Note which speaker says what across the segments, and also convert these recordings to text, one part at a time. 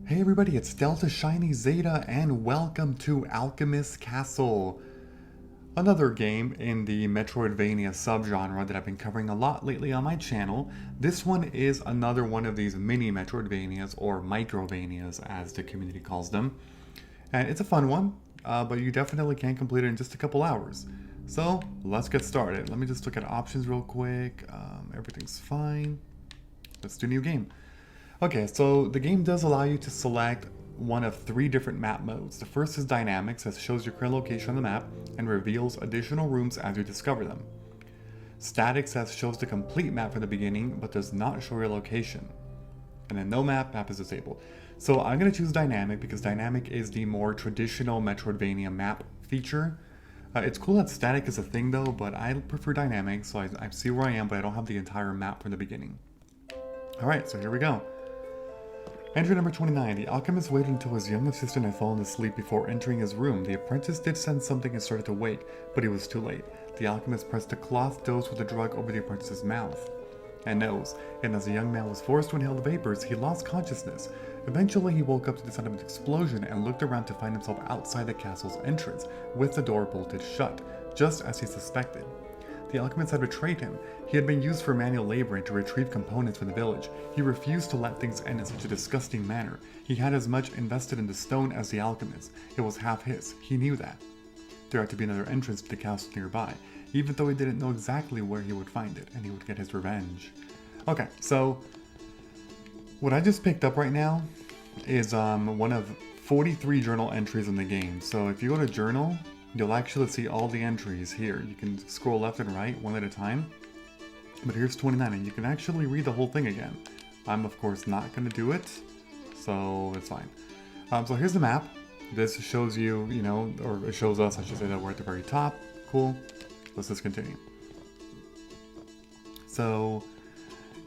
Speaker 1: Hey everybody, it's Delta Shiny Zeta and welcome to Alchemist Castle. Another game in the Metroidvania subgenre that I've been covering a lot lately on my channel. This one is another one of these mini Metroidvanias, or Microvanias as the community calls them. And it's a fun one, but you definitely can complete it in just a couple hours. So let's get started. Let me just look at options real quick. Everything's fine. Let's do new game. Okay, so the game does allow you to select one of three different map modes. The first is Dynamics, that shows your current location on the map and reveals additional rooms as you discover them. Static says shows the complete map from the beginning, but does not show your location. And then no map, map is disabled. So I'm going to choose Dynamic because Dynamic is the more traditional Metroidvania map feature. It's cool that Static is a thing though, but I prefer Dynamic, so I see where I am, but I don't have the entire map from the beginning. Alright, so here we go. Entry number 29. The alchemist waited until his young assistant had fallen asleep before entering his room. The apprentice did sense something and started to wake, but he was too late. The alchemist pressed a cloth dose with a drug over the apprentice's mouth and nose, and as the young man was forced to inhale the vapors, he lost consciousness. Eventually, he woke up to the sound of an explosion and looked around to find himself outside the castle's entrance, with the door bolted shut, just as he suspected. The alchemist had betrayed him. He had been used for manual labor and to retrieve components from the village. He refused to let things end in such a disgusting manner. He had as much invested in the stone as the alchemist. It was half his. He knew that. There had to be another entrance to the castle nearby, even though he didn't know exactly where he would find it, and he would get his revenge. Okay, so what I just picked up right now is one of 43 journal entries in the game. So if you go to journal, you'll actually see all the entries here. You can scroll left and right one at a time. But here's 29, and you can actually read the whole thing again. I'm, of course, not going to do it, so it's fine. So here's the map. This shows you, or it shows us, I should say, that we're at the very top. Cool. Let's just continue. So,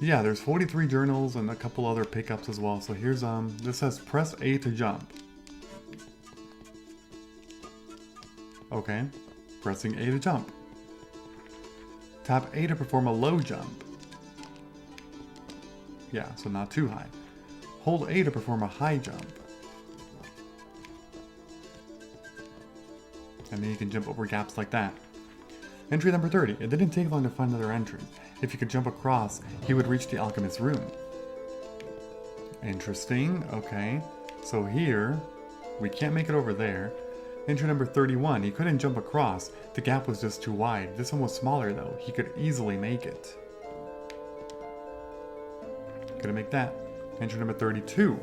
Speaker 1: yeah, there's 43 journals and a couple other pickups as well. So here's, this says press A to jump. Okay, pressing A to jump. Tap A to perform a low jump. Yeah, so not too high. Hold A to perform a high jump. And then you can jump over gaps like that. Entry number 30. It didn't take long to find another entrance. If he could jump across, he would reach the alchemist's room. Interesting, okay. So here, we can't make it over there. Entry number 31. He couldn't jump across. The gap was just too wide. This one was smaller though. He could easily make it. Couldn't make that. Entry number 32.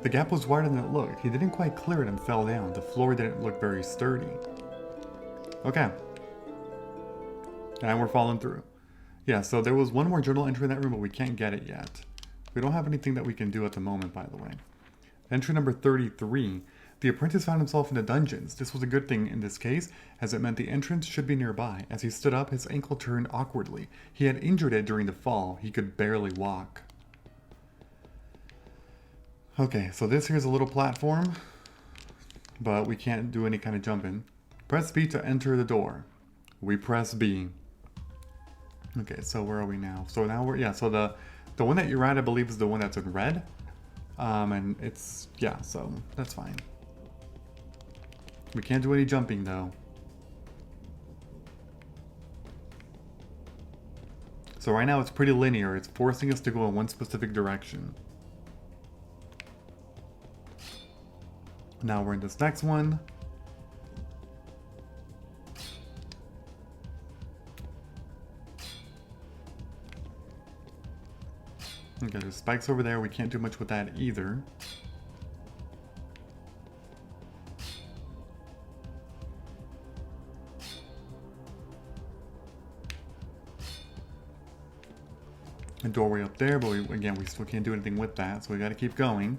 Speaker 1: The gap was wider than it looked. He didn't quite clear it and fell down. The floor didn't look very sturdy. Okay. And we're falling through. Yeah, so there was one more journal entry in that room, but we can't get it yet. We don't have anything that we can do at the moment, by the way. Entry number 33. The apprentice found himself in the dungeons. This was a good thing in this case, as it meant the entrance should be nearby. As he stood up, his ankle turned awkwardly. He had injured it during the fall. He could barely walk. Okay, so this here's a little platform, but we can't do any kind of jumping. Press B to enter the door. We press B. Okay, so where are we now? So now we're, yeah, so the one that you're at, I believe, is the one that's in red. And it's, yeah, so that's fine. We can't do any jumping though. So right now it's pretty linear. It's forcing us to go in one specific direction. Now we're in this next one. Okay, there's spikes over there. We can't do much with that either. A doorway up there, but we still can't do anything with that, so we gotta keep going.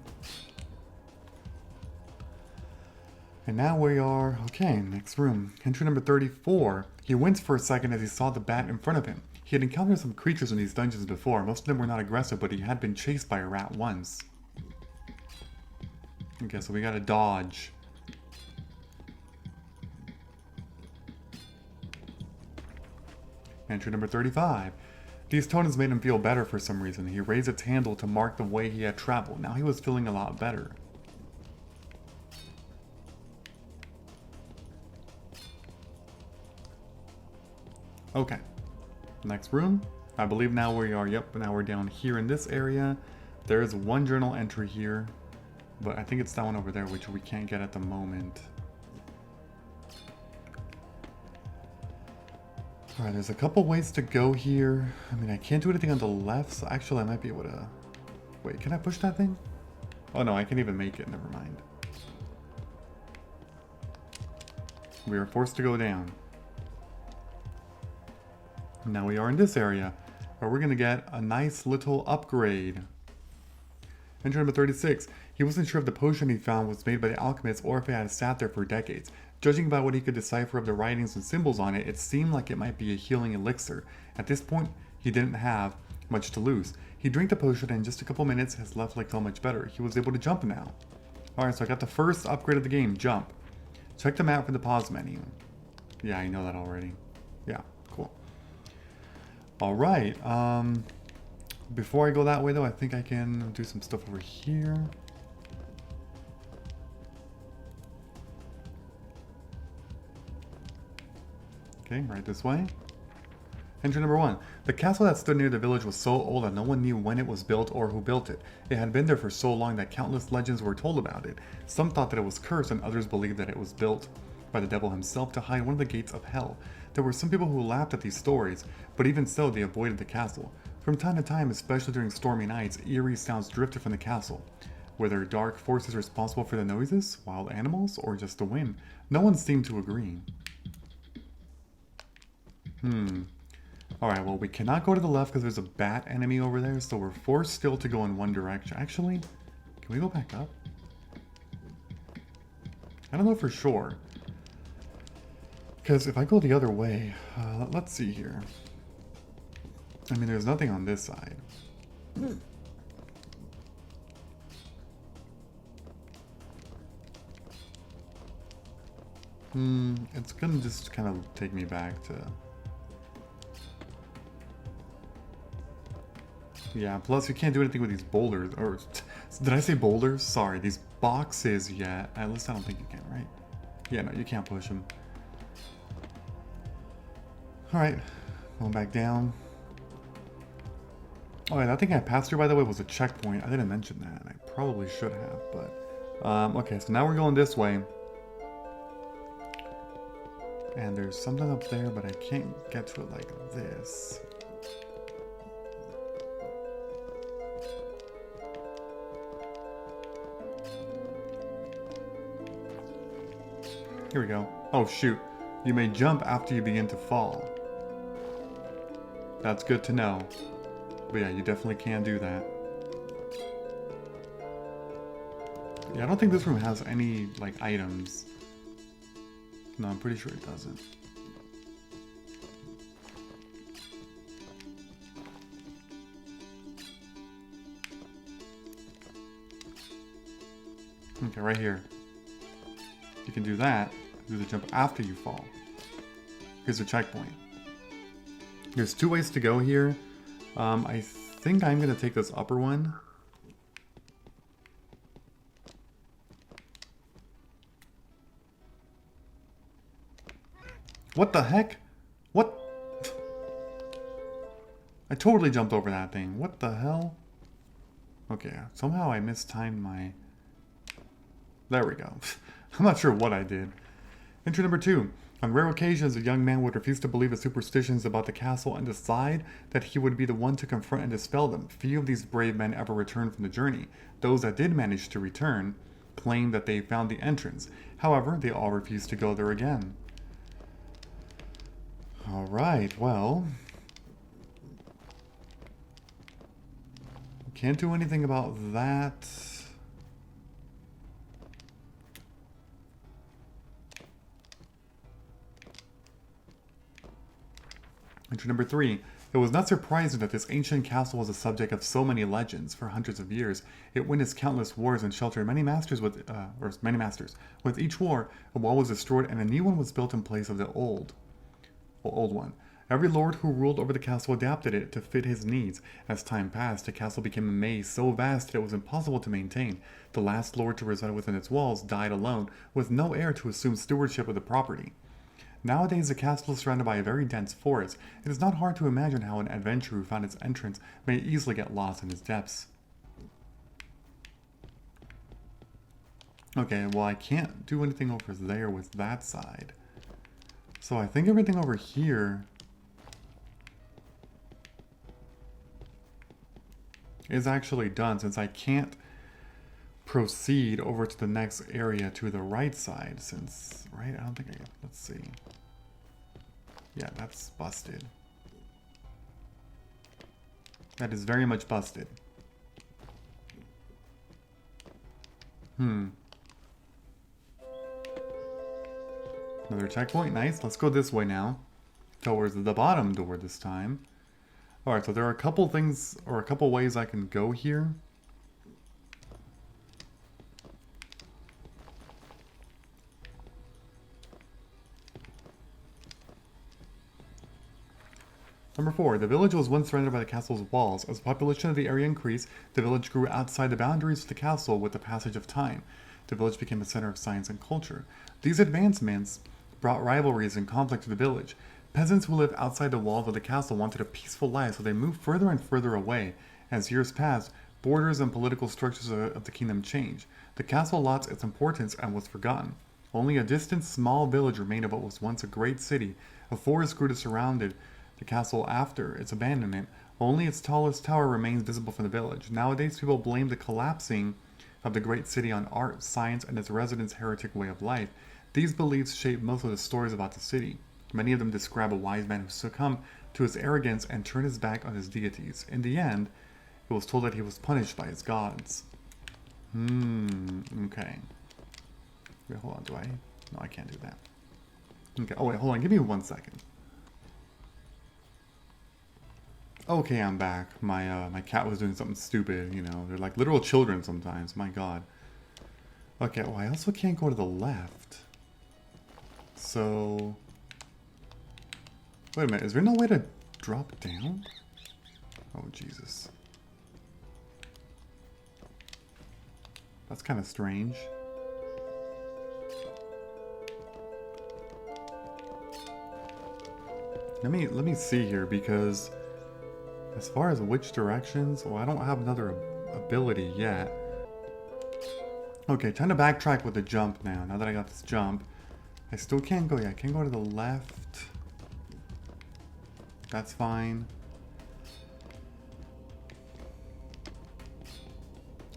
Speaker 1: And now we are, okay, next room. Entry number 34. He winced for a second as he saw the bat in front of him. He had encountered some creatures in these dungeons before. Most of them were not aggressive, but he had been chased by a rat once. Okay, so we gotta dodge. Entry number 35. These totems made him feel better for some reason. He raised its handle to mark the way he had traveled. Now he was feeling a lot better. Okay. Next room. I believe now we are, yep, now we're down here in this area. There is one journal entry here, but I think it's that one over there, which we can't get at the moment. Alright, there's a couple ways to go here. I mean, I can't do anything on the left, so actually I might be able to... Wait, can I push that thing? Oh no, I can't even make it, never mind. We are forced to go down. Now we are in this area, where we're going to get a nice little upgrade. Entry number 36. He wasn't sure if the potion he found was made by the alchemists or if it had sat there for decades. Judging by what he could decipher of the writings and symbols on it, it seemed like it might be a healing elixir. At this point, he didn't have much to lose. He drank the potion and in just a couple minutes his left leg felt much better. He was able to jump now. Alright, so I got the first upgrade of the game, jump. Check the map for the pause menu. Yeah, I know that already. Yeah, cool. Alright, before I go that way though, I think I can do some stuff over here. Okay, right this way. Entry number 1. The castle that stood near the village was so old that no one knew when it was built or who built it. It had been there for so long that countless legends were told about it. Some thought that it was cursed and others believed that it was built by the devil himself to hide one of the gates of hell. There were some people who laughed at these stories, but even so they avoided the castle. From time to time, especially during stormy nights, eerie sounds drifted from the castle. Were there dark forces responsible for the noises, wild animals, or just the wind? No one seemed to agree. Alright, well we cannot go to the left because there's a bat enemy over there, so we're forced still to go in one direction. Actually, can we go back up? I don't know for sure. Because if I go the other way, let's see here. I mean, there's nothing on this side. It's gonna just kind of take me back to... Yeah, plus you can't do anything with these boulders, or... Did I say boulders? Sorry, these boxes yet. At least I don't think you can, right? Yeah, no, you can't push them. Alright, going back down. Oh, yeah, that thing I passed through, by the way, was a checkpoint. I didn't mention that, and I probably should have, but... okay, so now we're going this way. And there's something up there, but I can't get to it like this. Here we go. Oh, shoot. You may jump after you begin to fall. That's good to know. But yeah, you definitely can do that. Yeah, I don't think this room has any, like, items. No, I'm pretty sure it doesn't. Okay, right here. You can do that. Do the jump after you fall. Here's a checkpoint. There's two ways to go here. I think I'm going to take this upper one. What the heck? What? I totally jumped over that thing. What the hell? Okay, somehow I mistimed my... There we go. I'm not sure what I did. Entry number 2. On rare occasions, a young man would refuse to believe the superstitions about the castle and decide that he would be the one to confront and dispel them. Few of these brave men ever returned from the journey. Those that did manage to return claimed that they found the entrance. However, they all refused to go there again. Alright, well... Can't do anything about that. Entry number 3. It was not surprising that this ancient castle was the subject of so many legends. For hundreds of years, it witnessed countless wars and sheltered many masters with, With each war, a wall was destroyed and a new one was built in place of the old one. Every lord who ruled over the castle adapted it to fit his needs. As time passed, the castle became a maze so vast that it was impossible to maintain. The last lord to reside within its walls died alone, with no heir to assume stewardship of the property. Nowadays, the castle is surrounded by a very dense forest. It is not hard to imagine how an adventurer who found its entrance may easily get lost in its depths. Okay, well, I can't do anything over there with that side. So I think everything over here is actually done, since I can't proceed over to the next area to the right side, since, right? I don't think I, let's see. Yeah, that's busted. That is very much busted. Another checkpoint, nice. Let's go this way now. Towards the bottom door this time. Alright, so there are a couple things, or a couple ways I can go here. Number 4. The village was once surrounded by the castle's walls. As the population of the area increased, the village grew outside the boundaries of the castle with the passage of time. The village became a center of science and culture. These advancements brought rivalries and conflict to the village. Peasants who lived outside the walls of the castle wanted a peaceful life, so they moved further and further away. As years passed, borders and political structures of the kingdom changed. The castle lost its importance and was forgotten. Only a distant small village remained of what was once a great city. A forest grew to surround the castle after its abandonment. Only its tallest tower remains visible from the village. Nowadays, people blame the collapsing of the great city on art, science, and its residents' heretic way of life. These beliefs shape most of the stories about the city. Many of them describe a wise man who succumbed to his arrogance and turned his back on his deities. In the end, it was told that he was punished by his gods. Okay. Wait, hold on, do I? No, I can't do that. Okay, oh wait, hold on, give me 1 second. Okay, I'm back. My cat was doing something stupid, you know. They're like literal children sometimes, my god. Okay, well, I also can't go to the left. So... Wait a minute, is there no way to drop down? Oh, Jesus. That's kind of strange. Let me see here, because as far as which directions, well, I don't have another ability yet. Okay, time to backtrack with the jump now. Now that I got this jump, I still can't go. Yeah, I can't go to the left. That's fine.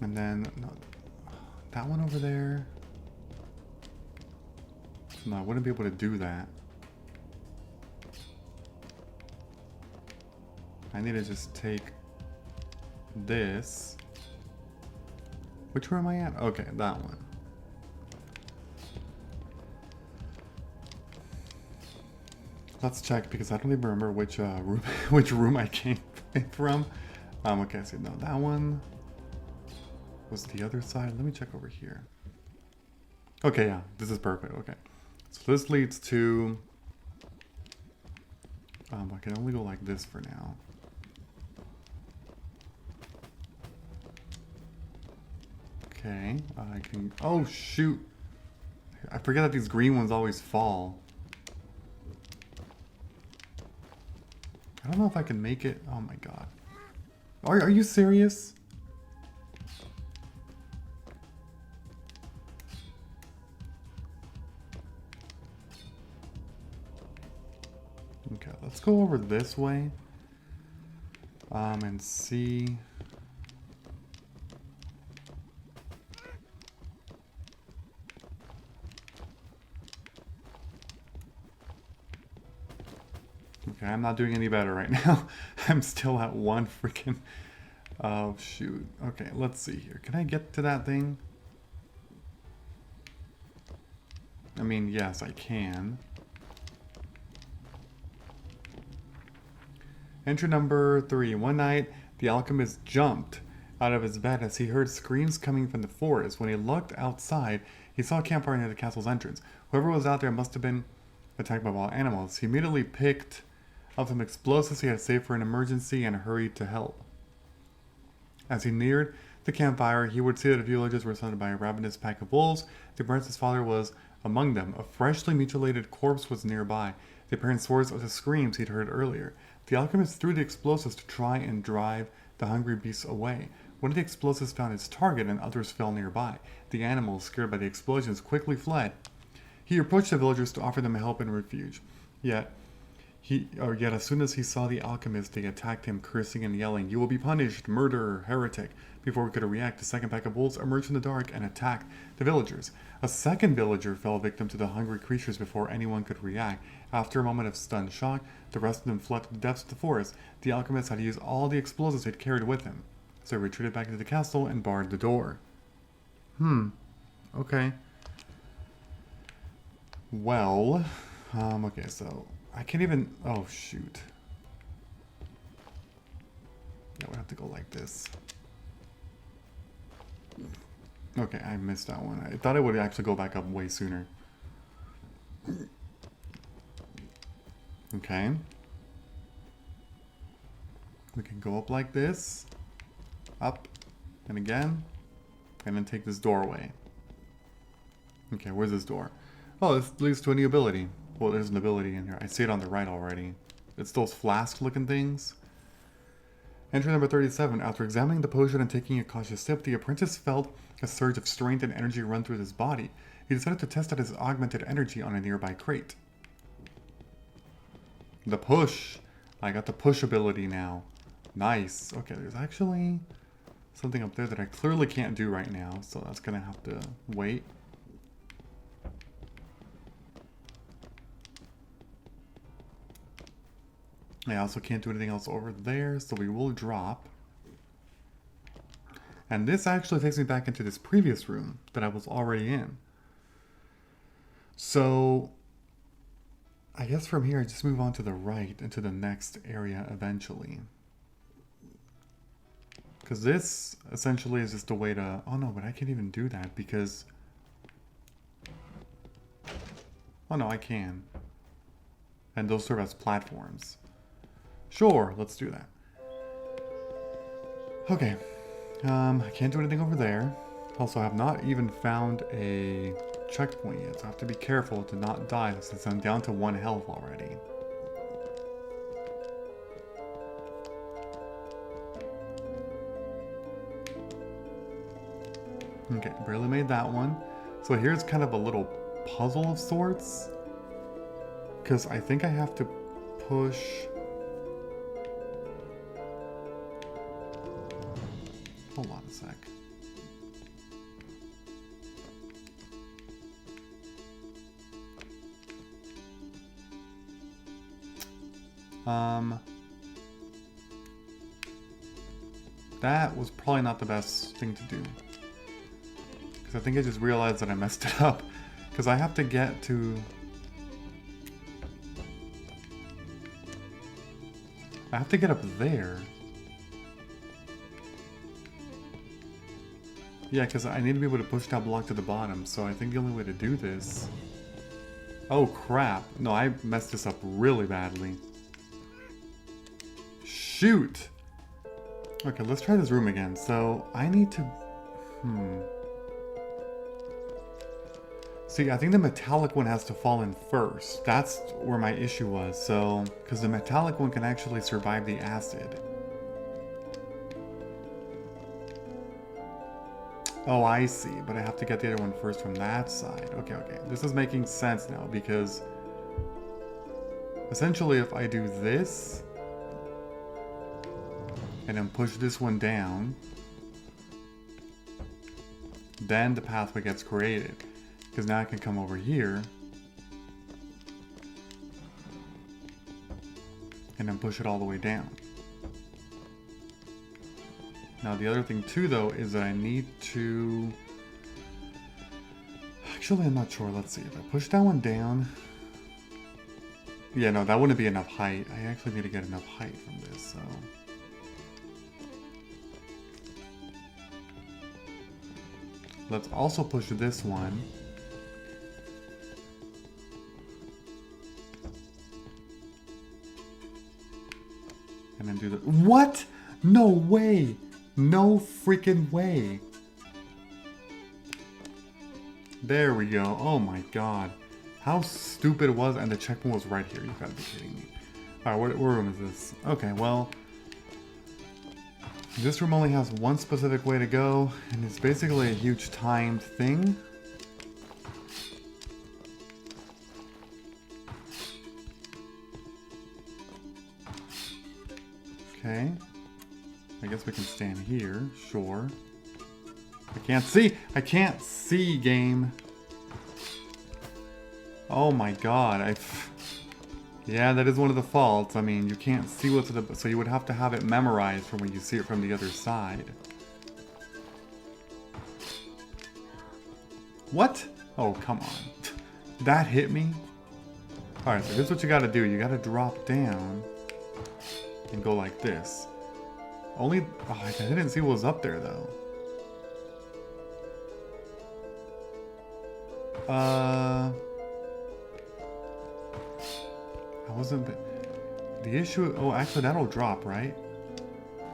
Speaker 1: And then, no, that one over there. No, I wouldn't be able to do that. I need to just take this. Which room am I at? Okay, that one. Let's check, because I don't even remember which room which room I came from. Okay, so no, that one was the other side. Let me check over here. Okay, yeah, this is perfect. Okay, so this leads to. I can only go like this for now. Okay, I can. Oh shoot! I forget that these green ones always fall. I don't know if I can make it. Oh my god. Are you serious? Okay, let's go over this way. And see. Okay, I'm not doing any better right now. I'm still at one freaking... Oh, shoot. Okay, let's see here. Can I get to that thing? I mean, yes, I can. Entry number 3. One night, the alchemist jumped out of his bed as he heard screams coming from the forest. When he looked outside, he saw a campfire near the castle's entrance. Whoever was out there must have been attacked by wild animals. He immediately picked Of some explosives he had saved for an emergency and hurried to help. As he neared the campfire, he would see that the villagers were surrounded by a ravenous pack of wolves. The apprentice's father was among them. A freshly mutilated corpse was nearby, the apparent source of the screams he'd heard earlier. The alchemist threw the explosives to try and drive the hungry beasts away. One of the explosives found its target and others fell nearby. The animals, scared by the explosions, quickly fled. He approached the villagers to offer them help and refuge. Yet as soon as he saw the alchemist, they attacked him, cursing and yelling, "You will be punished, murderer, heretic!" Before we could react, the second pack of wolves emerged from the dark and attacked the villagers. A second villager fell victim to the hungry creatures before anyone could react. After a moment of stunned shock, the rest of them fled to the depths of the forest. The alchemist had to use all the explosives he'd carried with him, so he retreated back into the castle and barred the door. Okay. Well, okay, so I can't even, oh shoot. Yeah, we have to go like this. Okay, I missed that one. I thought it would actually go back up way sooner. Okay. We can go up like this. Up. And again. And then take this doorway. Okay, where's this door? Oh, this leads to a new ability. Well, there's an ability in here. I see it on the right already. It's those flask-looking things. Entry number 37. After examining the potion and taking a cautious sip, the apprentice felt a surge of strength and energy run through his body. He decided to test out his augmented energy on a nearby crate. The push. I got the push ability now. Nice. Okay, there's actually something up there that I clearly can't do right now, so that's gonna have to wait. I also can't do anything else over there, so we will drop. And this actually takes me back into this previous room that I was already in. So I guess from here I just move on to the right into the next area eventually. Because this essentially is just a way to... Oh no, but I can't even do that because... Oh no, I can. And those serve as platforms. Sure, let's do that. Okay. I can't do anything over there. Also, I have not even found a checkpoint yet, so I have to be careful to not die since I'm down to 1 health already. Okay, barely made that one. So here's kind of a little puzzle of sorts. Because I think I have to push... Hold on a sec. That was probably not the best thing to do. Because I think I just realized that I messed it up. Because I have to get to... I have to get up there. Yeah, because I need to be able to push that block to the bottom, so I think the only way to do this... Oh crap. No, I messed this up really badly. Shoot! Okay, let's try this room again. So, I need to... See, I think the metallic one has to fall in first. That's where my issue was, so... Because the metallic one can actually survive the acid. Oh, I see, but I have to get the other one first from that side. Okay, okay. This is making sense now, because... Essentially, if I do this... And then push this one down... Then the pathway gets created. Because now I can come over here... And then push it all the way down. Now the other thing too though is that I need to... Actually I'm not sure, let's see. If I push that one down... Yeah, no, that wouldn't be enough height. I actually need to get enough height from this, so... Let's also push this one. And then do the... What? No way! No freaking way! There we go. Oh my god. How stupid it was, and the checkpoint was right here. You gotta be kidding me. Alright, what room is this? Okay, well... This room only has one specific way to go, and it's basically a huge timed thing. Okay. I guess we can stand here, sure. I can't see! I can't see, game! Oh my god, Yeah, that is one of the faults. I mean, you can't see what's at the... So you would have to have it memorized from when you see it from the other side. What? Oh, come on. That hit me? Alright, so here's what you gotta do. You gotta drop down and go like this. Only... Oh, I didn't see what was up there, though. I wasn't... The issue... Oh, actually, that'll drop, right?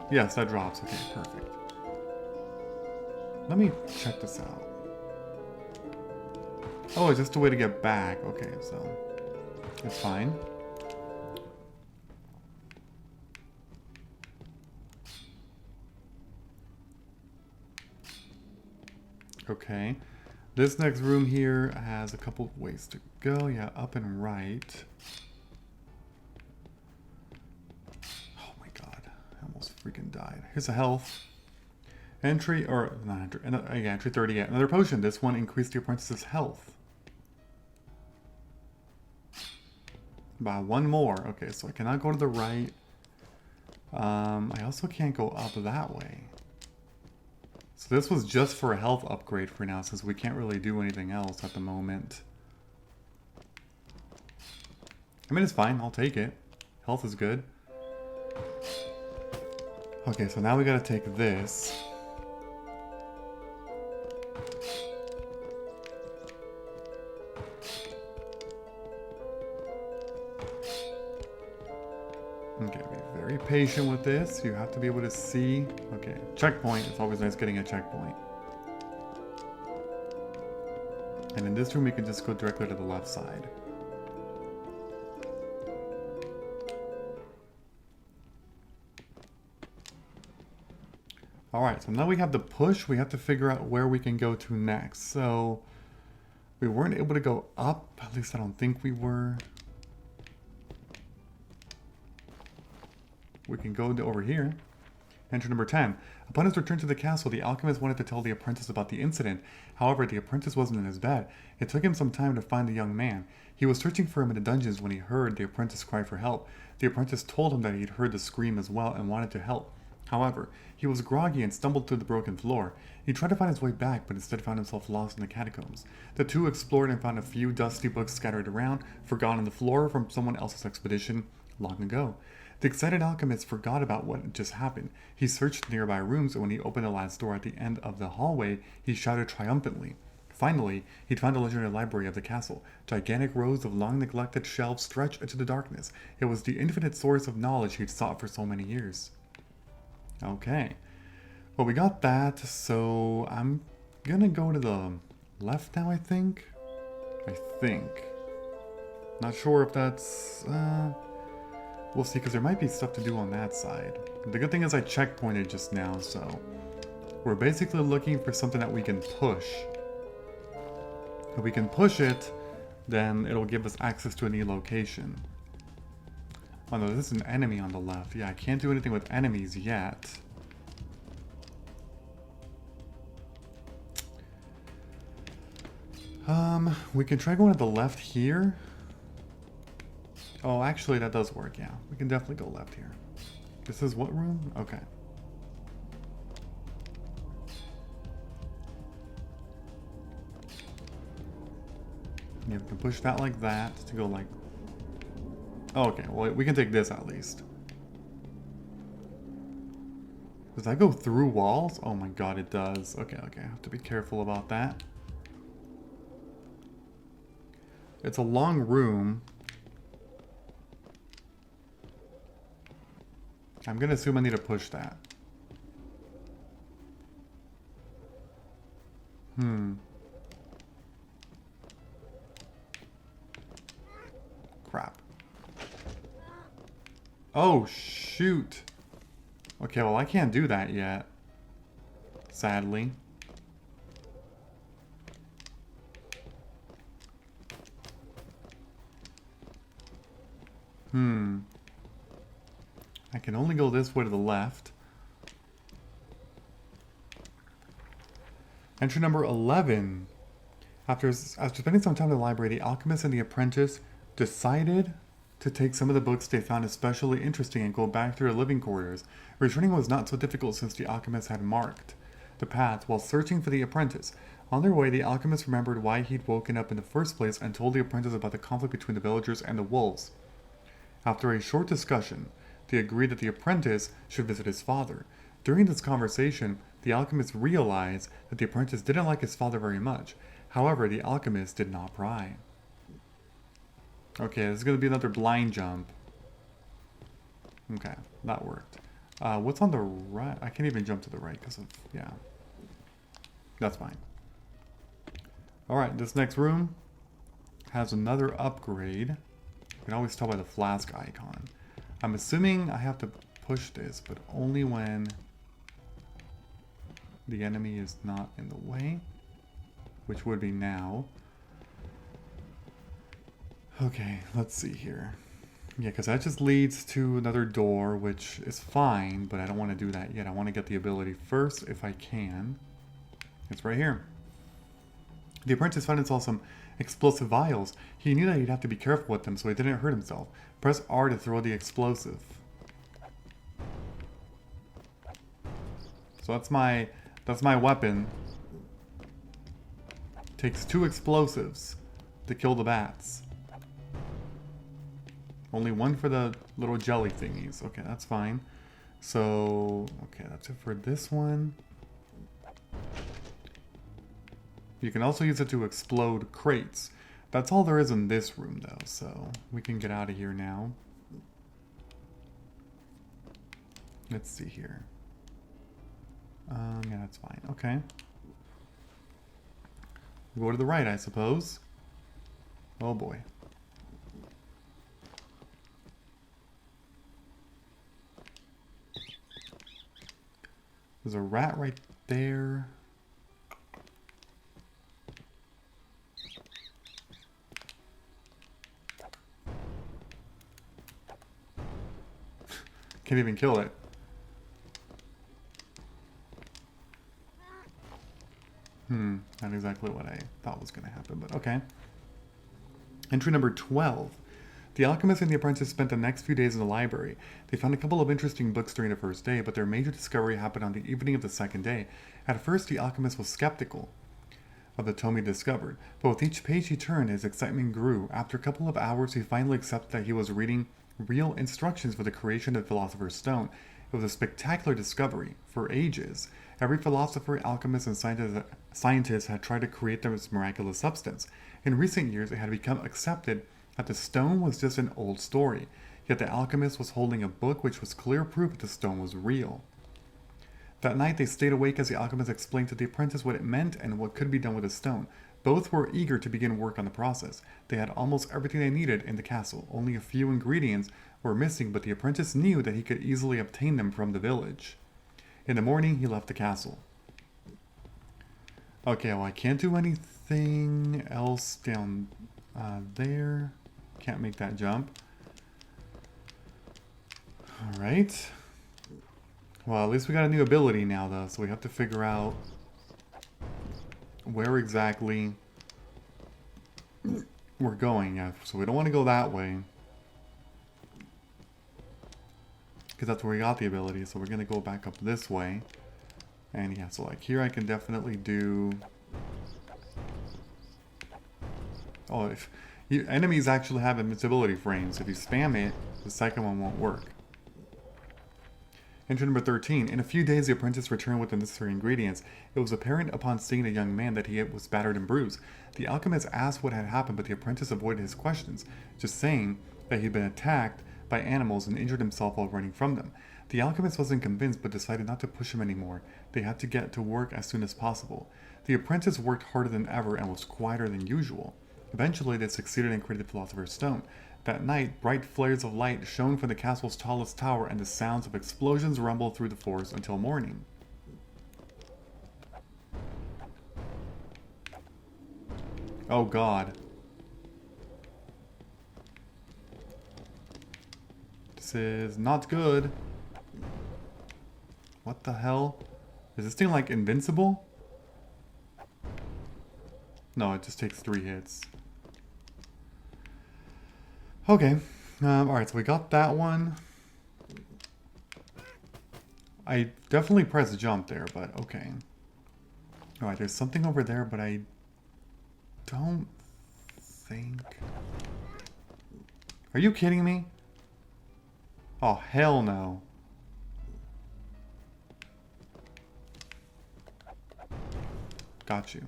Speaker 1: Yes, that drops. Okay, perfect. Let me check this out. Oh, it's just a way to get back. Okay, so... It's fine. Okay. This next room here has a couple of ways to go. Yeah, up and right. Oh my god. I almost freaking died. Here's a health. Entry, or not entry, yeah, entry 38. Another potion. This one increased the apprentice's health. By one more. Okay, so I cannot go to the right. I also can't go up that way. So this was just for a health upgrade for now, since we can't really do anything else at the moment. I mean, it's fine. I'll take it. Health is good. Okay, so now we gotta take this. Okay, be very patient with this. You have to be able to see. Okay, checkpoint. It's always nice getting a checkpoint. And in this room, you can just go directly to the left side. Alright, so now we have the push. We have to figure out where we can go to next. So, we weren't able to go up. At least I don't think we were. We can go over here. Entry number 10. Upon his return to the castle, the alchemist wanted to tell the apprentice about the incident. However, the apprentice wasn't in his bed. It took him some time to find the young man. He was searching for him in the dungeons when he heard the apprentice cry for help. The apprentice told him that he'd heard the scream as well and wanted to help. However, he was groggy and stumbled through the broken floor. He tried to find his way back, but instead found himself lost in the catacombs. The two explored and found a few dusty books scattered around, forgotten on the floor from someone else's expedition long ago. The excited alchemist forgot about what had just happened. He searched nearby rooms, and when he opened the last door at the end of the hallway, he shouted triumphantly. Finally, he'd found the legendary library of the castle. Gigantic rows of long-neglected shelves stretched into the darkness. It was the infinite source of knowledge he'd sought for so many years. Okay. Well, we got that, so I'm gonna go to the left now, I think. Not sure if that's... We'll see, because there might be stuff to do on that side. The good thing is I checkpointed just now, so... We're basically looking for something that we can push. If we can push it, then it'll give us access to a new location. Oh no, this is an enemy on the left. Yeah, I can't do anything with enemies yet. We can try going to the left here. Oh, actually, that does work, yeah. We can definitely go left here. This is what room? Okay. Yeah, we can push that like that to go like... Oh, okay, well, we can take this at least. Does that go through walls? Oh my god, it does. Okay, I have to be careful about that. It's a long room. I'm gonna assume I need to push that. Crap. Oh, shoot. Okay, well, I can't do that yet. Sadly. I can only go this way to the left. Entry number 11. After spending some time in the library, the alchemist and the apprentice decided to take some of the books they found especially interesting and go back to their living quarters. Returning was not so difficult since the alchemist had marked the path while searching for the apprentice. On their way, the alchemist remembered why he'd woken up in the first place and told the apprentice about the conflict between the villagers and the wolves. After a short discussion, they agreed that the apprentice should visit his father. During this conversation, the alchemist realized that the apprentice didn't like his father very much. However, the alchemist did not pry. Okay, this is going to be another blind jump. Okay, that worked. What's on the right? I can't even jump to the right because of... yeah. That's fine. Alright, this next room has another upgrade. You can always tell by the flask icon. I'm assuming I have to push this, but only when the enemy is not in the way, which would be now. Okay, let's see here. Yeah, because that just leads to another door, which is fine, but I don't want to do that yet. I want to get the ability first if I can. It's right here. The apprentice found himself some explosive vials. He knew that he'd have to be careful with them so he didn't hurt himself. Press R to throw the explosive. So that's my weapon. Takes 2 explosives to kill the bats. Only one for the little jelly thingies. Okay, that's fine. So, okay, that's it for this one. You can also use it to explode crates. That's all there is in this room, though, so we can get out of here now. Let's see here. Yeah, that's fine. Okay. Go to the right, I suppose. Oh boy. There's a rat right there. Can't even kill it. Not exactly what I thought was going to happen, but okay. Entry number 12. The alchemist and the apprentice spent the next few days in the library. They found a couple of interesting books during the first day, but their major discovery happened on the evening of the second day. At first, the alchemist was skeptical of the tome he discovered, but with each page he turned, his excitement grew. After a couple of hours, he finally accepted that he was reading real instructions for the creation of the Philosopher's Stone. It was a spectacular discovery. For ages, every philosopher, alchemist, and scientist had tried to create this miraculous substance. In recent years, it had become accepted that the stone was just an old story. Yet the alchemist was holding a book which was clear proof that the stone was real. That night, they stayed awake as the alchemist explained to the apprentice what it meant and what could be done with the stone. Both were eager to begin work on the process. They had almost everything they needed in the castle. Only a few ingredients were missing, but the apprentice knew that he could easily obtain them from the village. In the morning, he left the castle. Okay, well, I can't do anything else down there. Can't make that jump. Alright. Well, at least we got a new ability now, though, so we have to figure out where exactly we're going. Yeah, so we don't want to go that way, because that's where we got the ability, so we're going to go back up this way. And yeah, so like here I can definitely do... Oh, if enemies actually have invincibility frames. If you spam it, the second one won't work. Entry number 13. In a few days, the apprentice returned with the necessary ingredients. It was apparent upon seeing the young man that he was battered and bruised. The alchemist asked what had happened, but the apprentice avoided his questions, just saying that he'd been attacked by animals and injured himself while running from them. The alchemist wasn't convinced but decided not to push him anymore. They had to get to work as soon as possible. The apprentice worked harder than ever and was quieter than usual. Eventually, they succeeded and created the Philosopher's Stone. That night, bright flares of light shone from the castle's tallest tower, and the sounds of explosions rumbled through the forest until morning. Oh god. This is not good. What the hell? Is this thing like invincible? No, it just takes 3 hits. Okay. Alright, so we got that one. I definitely pressed jump there, but okay. Alright, there's something over there, but I don't think... Are you kidding me? Oh, hell no. Got you.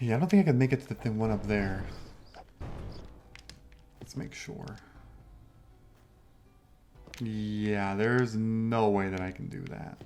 Speaker 1: Yeah, I don't think I can make it to the thing one up there. Let's make sure. Yeah, there's no way that I can do that.